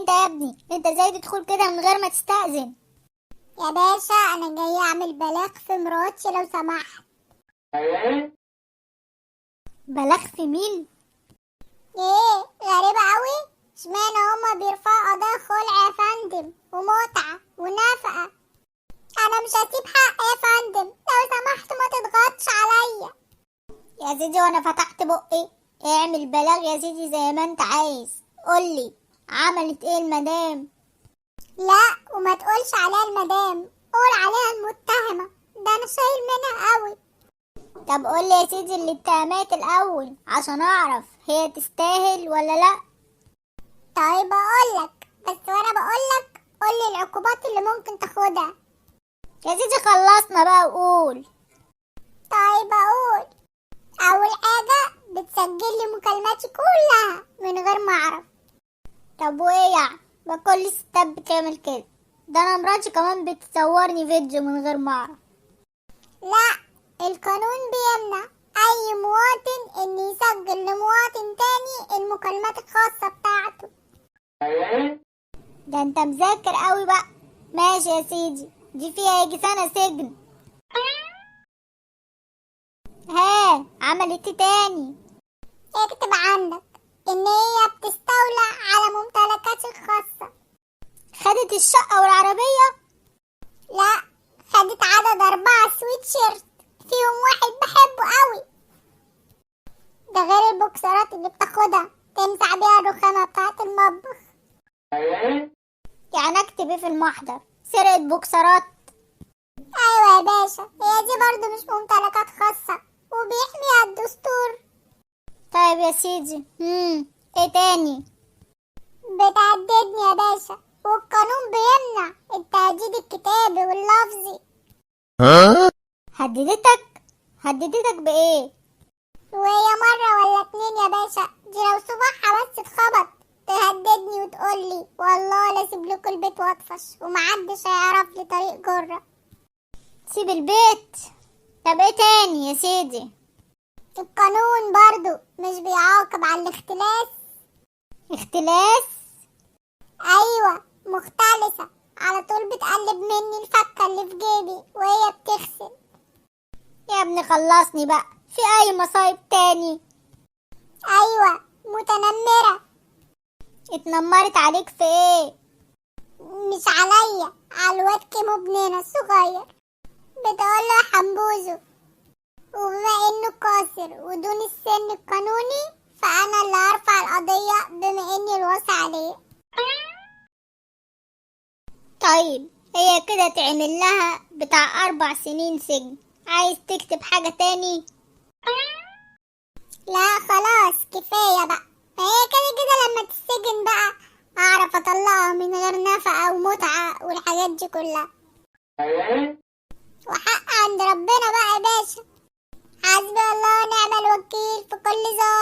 انت يا ابني، انت ازاي تدخل كده من غير ما تستأذن؟ يا باشا انا جاي اعمل بلاغ في مراتي لو سمحت. بلاغ في مين؟ ايه غريبة قوي، اشمعنى هما بيرفعوا قضايا خلع يا فندم ومتعة ونفقة؟ انا مش هسيب حق يا فندم، لو سمحت ما تضغطش عليا. يا سيدي وانا فتحت بقي؟ اعمل بلاغ يا سيدي زي ما انت عايز. قولي عملت ايه المدام؟ لا وما تقولش عليها المدام، قول عليها المتهمة، ده انا شايل منها قوي. طب قولي يا سيدي الاتهامات الاول عشان اعرف هي تستاهل ولا لا. طيب اقولك، بس وانا بقولك قولي العقوبات اللي ممكن تاخدها. يا سيدي خلصنا بقى وقول. طيب اقول، اول حاجة بتسجل لي مكالماتي كلها من غير ما اعرف. طب وايه يعني؟ ما كل الستات بتعمل كده، ده انا مراتي كمان بتصورني فيديو من غير ما اعرف. لا، القانون بيمنع اي مواطن ان يسجل لمواطن تاني المكالمات الخاصة بتاعته. ده انت مذاكر قوي بقى. ماشي يا سيدي، دي فيها يجي سنة سجن. ها عملت ايه تاني؟ اكتب عندك ان هي بتستولى على ممتلكاتي الخاصة. خدت الشقة والعربية؟ لا، خدت عدد 4 سويت شيرت فيهم واحد بحبه قوي، ده غير البوكسرات اللي بتاخدها تمسح بيها الرخامة بتاعة المطبخ. يعني اكتب ايه في المحضر؟ سرقة بوكسرات؟ ايوه يا باشا، هي دي برضو مش ممتلكات خاصة وبيحميها الدستور. طيب يا سيدي، ايه تاني؟ بتهددني يا باشا، والقانون بيمنع التهديد الكتابي واللفظي. هددتك بايه؟ وهي مرة ولا 2 يا باشا، دي لو صباحها بس اتخبط تهددني وتقولي والله لا اسيب لكم البيت واطفش ومحدش هيعرف لي طريق جرة. تسيب البيت؟ طب ايه تاني يا سيدي؟ القانون برضو مش بيعاقب على الاختلاس. اختلاس؟ ايوه مختلسة، على طول بتقلب مني الفكة اللي في جيبي وهي بتغسل. يا ابني خلصني بقى، في اي مصايب تاني؟ ايوه متنمرة. اتنمرت عليك في ايه؟ مش عليا، على الواد كيمو ابننا الصغير، بتقوله يا حنبوزو، وبما انه قاصر ودون السن القانوني فانا اللي هرفع القضية بما اني الوصي عليه. طيب هي كده تعمل لها بتاع 4 سنين سجن. عايز تكتب حاجة تاني؟ لا خلاص كفاية بقى، ما هي كده كده لما تتسجن بقى اعرف اطلقها من غير نفقة ومتعة والحاجات دي كلها. وحق عند ربنا بقى يا باشا، حسبي الله ونعم الوكيل في كل ظالم.